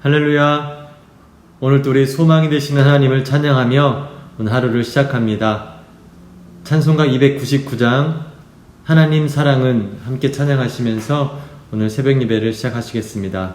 할렐루야. 오늘도 우리 소망이 되시는 하나님을 찬양하며 오늘 하루를 시작합니다. 찬송가 299장 하나님 사랑은 함께 찬양하시면서 오늘 새벽 예배를 시작하시겠습니다.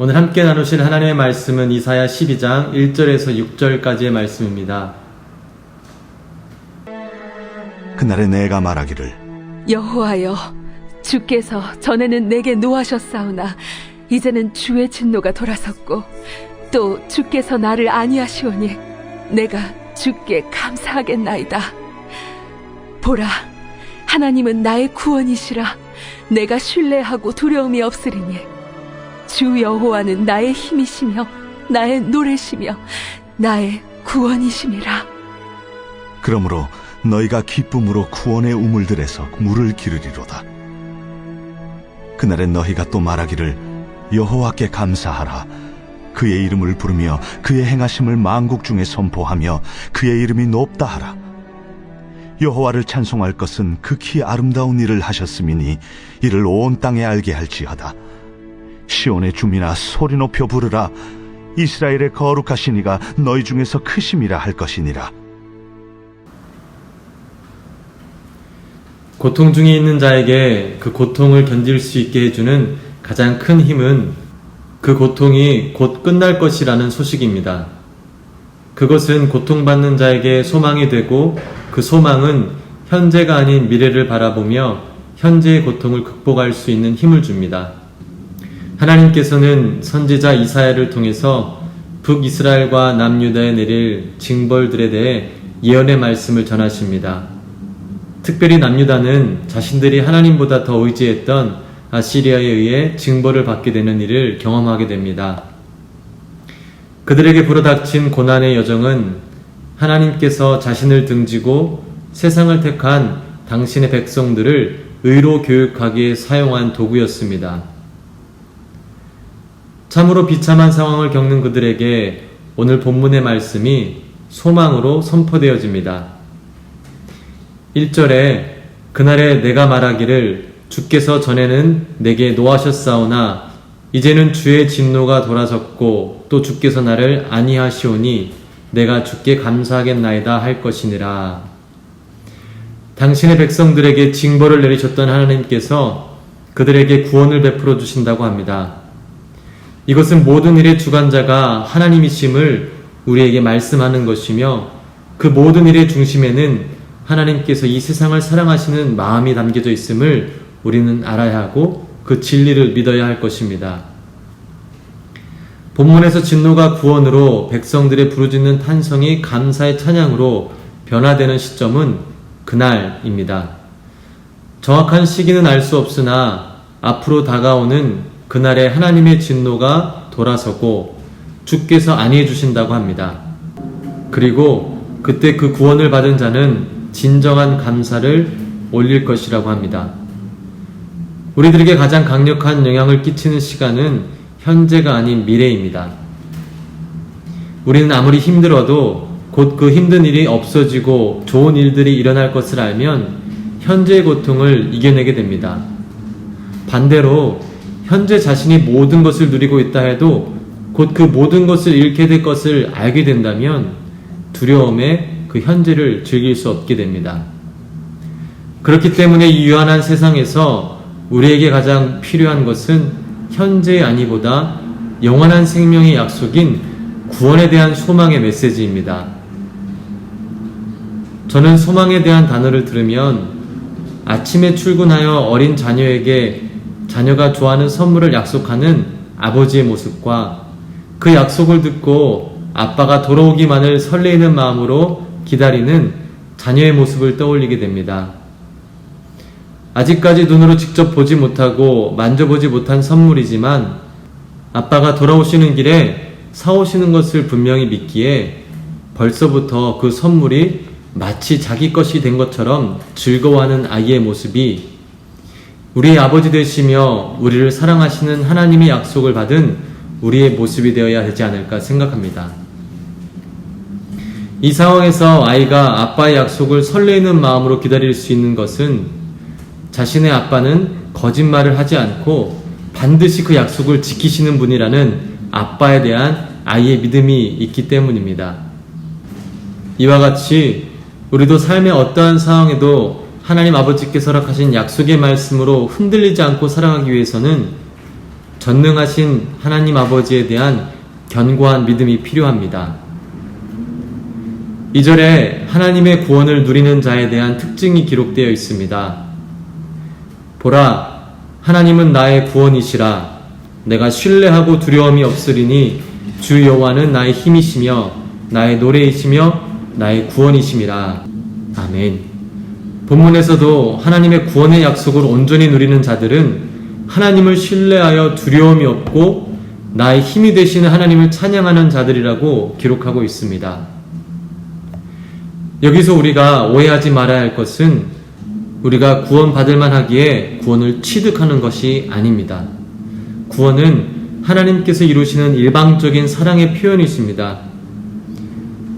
오늘 함께 나누실 하나님의 말씀은 이사야 12장 1절에서 6절까지의 말씀입니다. 그날에 내가 말하기를 여호와여, 주께서 전에는 내게 노하셨사오나 이제는 주의 진노가 돌아섰고 또 주께서 나를 아니하시오니 내가 주께 감사하겠나이다. 보라, 하나님은 나의 구원이시라. 내가 신뢰하고 두려움이 없으리니 주 여호와는 나의 힘이시며 나의 노래시며 나의 구원이심이라. 그러므로 너희가 기쁨으로 구원의 우물들에서 물을 기르리로다. 그날에 너희가 또 말하기를 여호와께 감사하라. 그의 이름을 부르며 그의 행하심을 만국 중에 선포하며 그의 이름이 높다 하라. 여호와를 찬송할 것은 극히 아름다운 일을 하셨음이니 이를 온 땅에 알게 할지어다. 시온의 주민아, 소리 높여 부르라. 이스라엘의 거룩하신 이가 너희 중에서 크심이라 할 것이니라. 고통 중에 있는 자에게 그 고통을 견딜 수 있게 해주는 가장 큰 힘은 그 고통이 곧 끝날 것이라는 소식입니다. 그것은 고통받는 자에게 소망이 되고 그 소망은 현재가 아닌 미래를 바라보며 현재의 고통을 극복할 수 있는 힘을 줍니다. 하나님께서는 선지자 이사야를 통해서 북이스라엘과 남유다에 내릴 징벌들에 대해 예언의 말씀을 전하십니다. 특별히 남유다는 자신들이 하나님보다 더 의지했던 아시리아에 의해 징벌을 받게 되는 일을 경험하게 됩니다. 그들에게 불어닥친 고난의 여정은 하나님께서 자신을 등지고 세상을 택한 당신의 백성들을 의로 교육하기에 사용한 도구였습니다. 참으로 비참한 상황을 겪는 그들에게 오늘 본문의 말씀이 소망으로 선포되어집니다. 1절에 그날에 내가 말하기를 주께서 전에는 내게 노하셨사오나 이제는 주의 진노가 돌아섰고 또 주께서 나를 아니하시오니 내가 주께 감사하겠나이다 할 것이니라. 당신의 백성들에게 징벌을 내리셨던 하나님께서 그들에게 구원을 베풀어 주신다고 합니다. 이것은 모든 일의 주관자가 하나님이심을 우리에게 말씀하는 것이며 그 모든 일의 중심에는 하나님께서 이 세상을 사랑하시는 마음이 담겨져 있음을 우리는 알아야 하고 그 진리를 믿어야 할 것입니다. 본문에서 진노가 구원으로 백성들의 부르짖는 탄성이 감사의 찬양으로 변화되는 시점은 그날입니다. 정확한 시기는 알 수 없으나 앞으로 다가오는 그날에 하나님의 진노가 돌아서고 주께서 안위해 주신다고 합니다. 그리고 그때 그 구원을 받은 자는 진정한 감사를 올릴 것이라고 합니다. 우리들에게 가장 강력한 영향을 끼치는 시간은 현재가 아닌 미래입니다. 우리는 아무리 힘들어도 곧 그 힘든 일이 없어지고 좋은 일들이 일어날 것을 알면 현재의 고통을 이겨내게 됩니다. 반대로 현재 자신이 모든 것을 누리고 있다 해도 곧 그 모든 것을 잃게 될 것을 알게 된다면 두려움에 그 현재를 즐길 수 없게 됩니다. 그렇기 때문에 이 유한한 세상에서 우리에게 가장 필요한 것은 현재의 안위보다 영원한 생명의 약속인 구원에 대한 소망의 메시지입니다. 저는 소망에 대한 단어를 들으면 아침에 출근하여 어린 자녀에게 자녀가 좋아하는 선물을 약속하는 아버지의 모습과 그 약속을 듣고 아빠가 돌아오기만을 설레이는 마음으로 기다리는 자녀의 모습을 떠올리게 됩니다. 아직까지 눈으로 직접 보지 못하고 만져보지 못한 선물이지만 아빠가 돌아오시는 길에 사오시는 것을 분명히 믿기에 벌써부터 그 선물이 마치 자기 것이 된 것처럼 즐거워하는 아이의 모습이 우리의 아버지 되시며 우리를 사랑하시는 하나님의 약속을 받은 우리의 모습이 되어야 되지 않을까 생각합니다. 이 상황에서 아이가 아빠의 약속을 설레이는 마음으로 기다릴 수 있는 것은 자신의 아빠는 거짓말을 하지 않고 반드시 그 약속을 지키시는 분이라는 아빠에 대한 아이의 믿음이 있기 때문입니다. 이와 같이 우리도 삶의 어떠한 상황에도 하나님 아버지께서 허락하신 약속의 말씀으로 흔들리지 않고 살아가기 위해서는 전능하신 하나님 아버지에 대한 견고한 믿음이 필요합니다. 2절에 하나님의 구원을 누리는 자에 대한 특징이 기록되어 있습니다. 보라, 하나님은 나의 구원이시라. 내가 신뢰하고 두려움이 없으리니 주 여호와는 나의 힘이시며 나의 노래이시며 나의 구원이심이라. 아멘. 본문에서도 하나님의 구원의 약속을 온전히 누리는 자들은 하나님을 신뢰하여 두려움이 없고 나의 힘이 되시는 하나님을 찬양하는 자들이라고 기록하고 있습니다. 여기서 우리가 오해하지 말아야 할 것은 우리가 구원받을 만하기에 구원을 취득하는 것이 아닙니다. 구원은 하나님께서 이루시는 일방적인 사랑의 표현이십니다.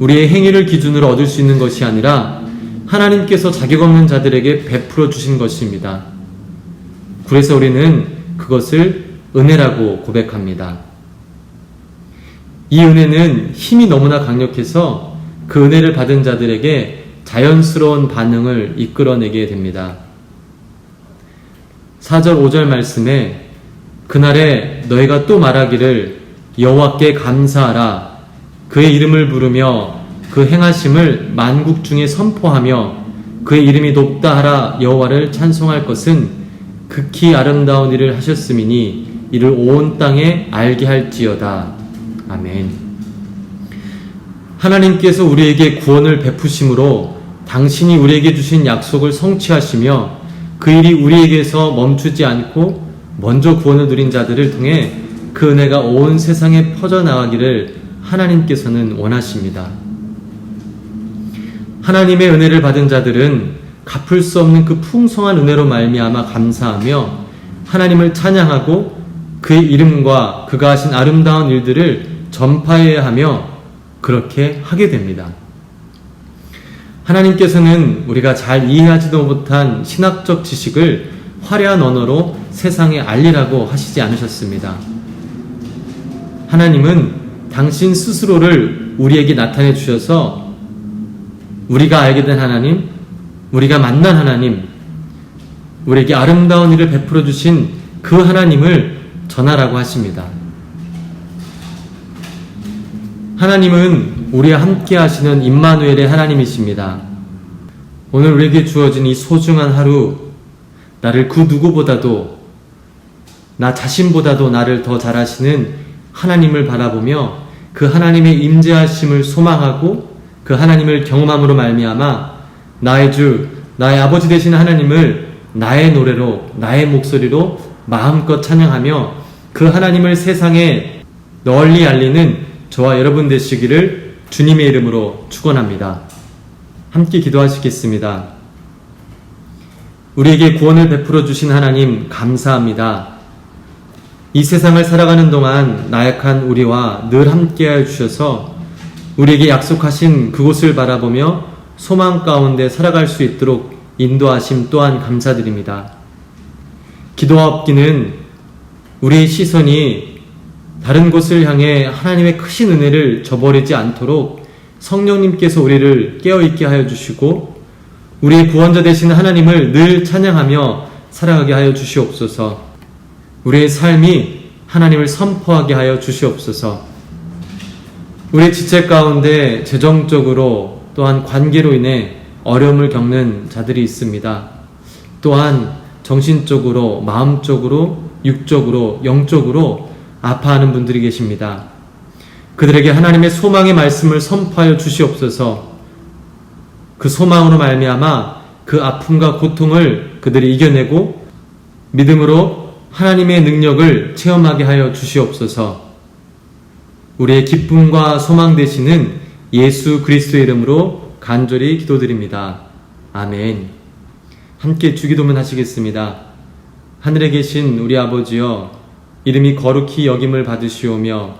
우리의 행위를 기준으로 얻을 수 있는 것이 아니라 하나님께서 자격 없는 자들에게 베풀어 주신 것입니다. 그래서 우리는 그것을 은혜라고 고백합니다. 이 은혜는 힘이 너무나 강력해서 그 은혜를 받은 자들에게 자연스러운 반응을 이끌어내게 됩니다. 4절 5절 말씀에 그날에 너희가 또 말하기를 여호와께 감사하라. 그의 이름을 부르며 그 행하심을 만국 중에 선포하며 그의 이름이 높다 하라. 여호와를 찬송할 것은 극히 아름다운 일을 하셨음이니 이를 온 땅에 알게 할지어다. 아멘. 하나님께서 우리에게 구원을 베푸심으로 당신이 우리에게 주신 약속을 성취하시며 그 일이 우리에게서 멈추지 않고 먼저 구원을 누린 자들을 통해 그 은혜가 온 세상에 퍼져나가기를 하나님께서는 원하십니다. 하나님의 은혜를 받은 자들은 갚을 수 없는 그 풍성한 은혜로 말미암아 감사하며 하나님을 찬양하고 그의 이름과 그가 하신 아름다운 일들을 전파해야 하며 그렇게 하게 됩니다. 하나님께서는 우리가 잘 이해하지도 못한 신학적 지식을 화려한 언어로 세상에 알리라고 하시지 않으셨습니다. 하나님은 당신 스스로를 우리에게 나타내 주셔서 우리가 알게 된 하나님, 우리가 만난 하나님, 우리에게 아름다운 일을 베풀어 주신 그 하나님을 전하라고 하십니다. 하나님은 우리와 함께 하시는 임마누엘의 하나님이십니다. 오늘 우리에게 주어진 이 소중한 하루, 나를 그 누구보다도, 나 자신보다도 나를 더 잘 아시는 하나님을 바라보며 그 하나님의 임재하심을 소망하고 그 하나님을 경험함으로 말미암아 나의 주, 나의 아버지 되시는 하나님을 나의 노래로, 나의 목소리로 마음껏 찬양하며 그 하나님을 세상에 널리 알리는 저와 여러분 되시기를 주님의 이름으로 축원합니다. 함께 기도하시겠습니다. 우리에게 구원을 베풀어 주신 하나님 감사합니다. 이 세상을 살아가는 동안 나약한 우리와 늘 함께하여 주셔서 우리에게 약속하신 그곳을 바라보며 소망 가운데 살아갈 수 있도록 인도하심 또한 감사드립니다. 기도와 업기는 우리의 시선이 다른 곳을 향해 하나님의 크신 은혜를 저버리지 않도록 성령님께서 우리를 깨어있게 하여 주시고 우리의 구원자 되신 하나님을 늘 찬양하며 살아가게 하여 주시옵소서. 우리의 삶이 하나님을 선포하게 하여 주시옵소서. 우리의 지체 가운데 재정적으로 또한 관계로 인해 어려움을 겪는 자들이 있습니다. 또한 정신적으로, 마음적으로, 육적으로, 영적으로 아파하는 분들이 계십니다. 그들에게 하나님의 소망의 말씀을 선포하여 주시옵소서. 그 소망으로 말미암아 그 아픔과 고통을 그들이 이겨내고 믿음으로 하나님의 능력을 체험하게 하여 주시옵소서. 우리의 기쁨과 소망 되시는 예수 그리스도의 이름으로 간절히 기도드립니다. 아멘. 함께 주기도문 하시겠습니다. 하늘에 계신 우리 아버지여, 이름이 거룩히 여김을 받으시오며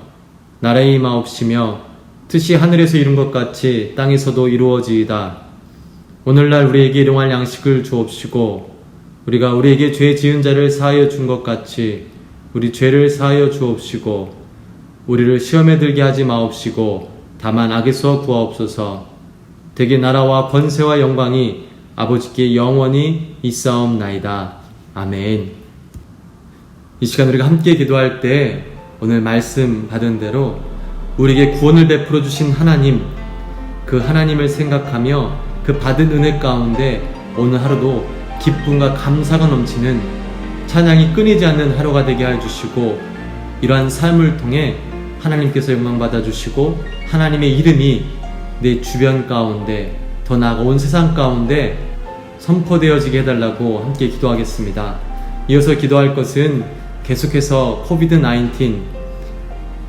나라의 임하옵시며 뜻이 하늘에서 이룬 것 같이 땅에서도 이루어지이다. 오늘날 우리에게 일용할 양식을 주옵시고 우리가 우리에게 죄 지은 자를 사하여 준 것 같이 우리 죄를 사하여 주옵시고 우리를 시험에 들게 하지 마옵시고 다만 악에서 구하옵소서. 대개 나라와 권세와 영광이 아버지께 영원히 있사옵나이다. 아멘. 이 시간 우리가 함께 기도할 때 오늘 말씀 받은 대로 우리에게 구원을 베풀어 주신 하나님, 그 하나님을 생각하며 그 받은 은혜 가운데 오늘 하루도 기쁨과 감사가 넘치는 찬양이 끊이지 않는 하루가 되게 해 주시고 이러한 삶을 통해 하나님께서 영광 받아 주시고 하나님의 이름이 내 주변 가운데 더 나아가 온 세상 가운데 선포되어지게 해달라고 함께 기도하겠습니다. 이어서 기도할 것은 계속해서 코비드-19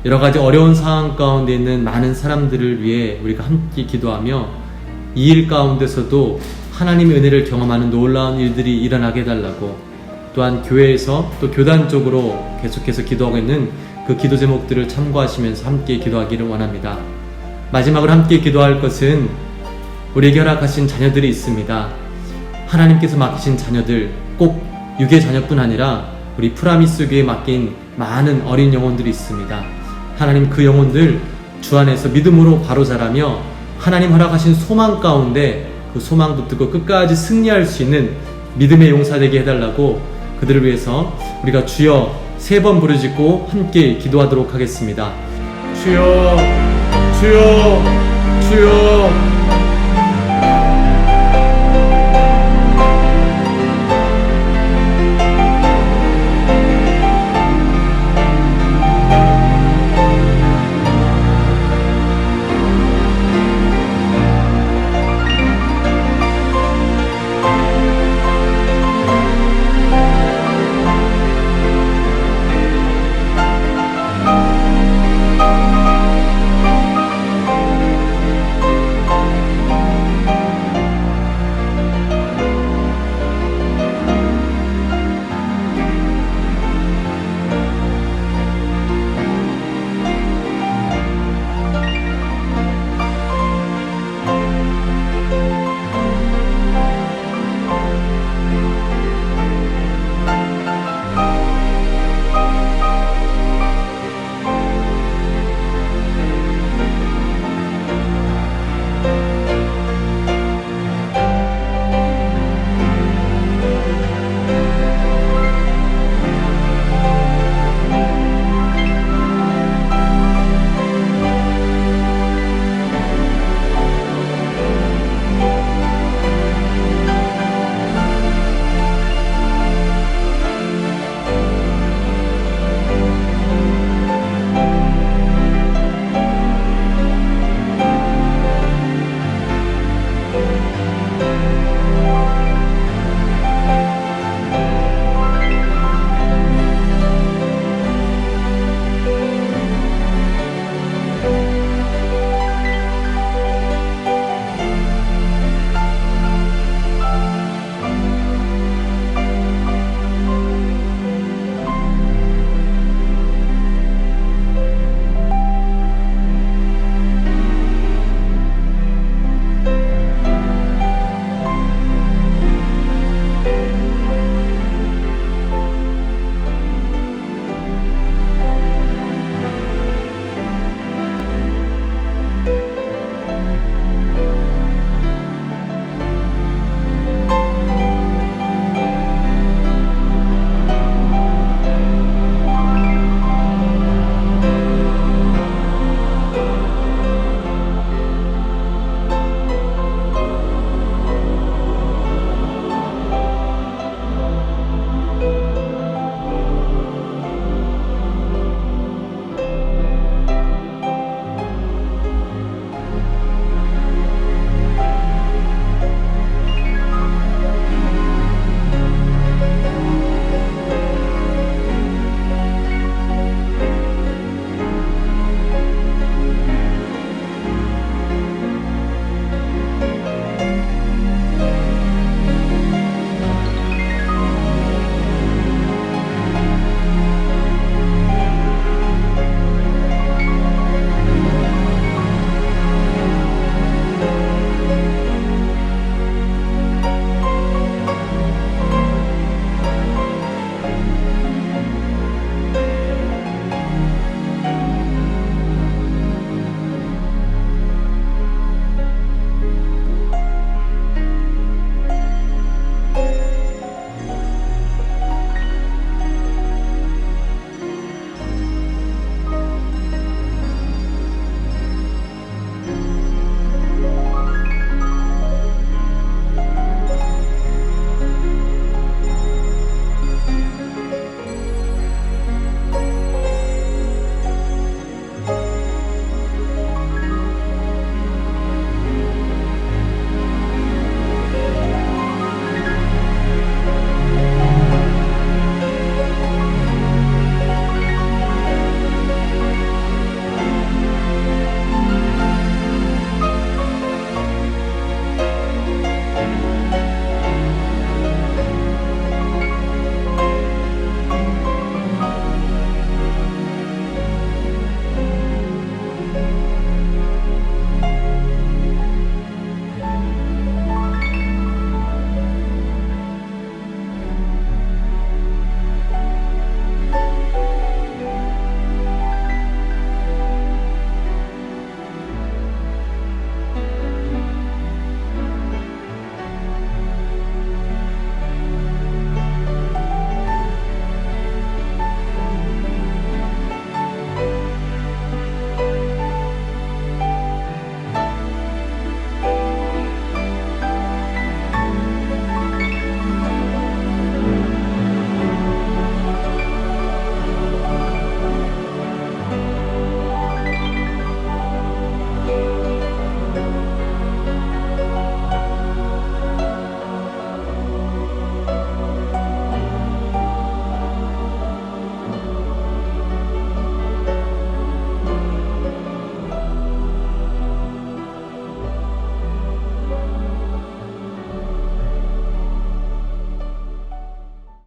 여러가지 어려운 상황 가운데 있는 많은 사람들을 위해 우리가 함께 기도하며 이 일 가운데서도 하나님의 은혜를 경험하는 놀라운 일들이 일어나게 해달라고, 또한 교회에서 또 교단적으로 계속해서 기도하고 있는 그 기도 제목들을 참고하시면서 함께 기도하기를 원합니다. 마지막으로 함께 기도할 것은 우리에게 허락하신 자녀들이 있습니다. 하나님께서 맡기신 자녀들, 꼭 육의 자녀뿐 아니라 우리 프라미스 교회에 맡긴 많은 어린 영혼들이 있습니다. 하나님 그 영혼들 주 안에서 믿음으로 바로 자라며 하나님 허락하신 소망 가운데 그 소망 붙들고 끝까지 승리할 수 있는 믿음의 용사 되게 해달라고 그들을 위해서 우리가 주여 3번 부르짖고 함께 기도하도록 하겠습니다. 주여, 주여, 주여.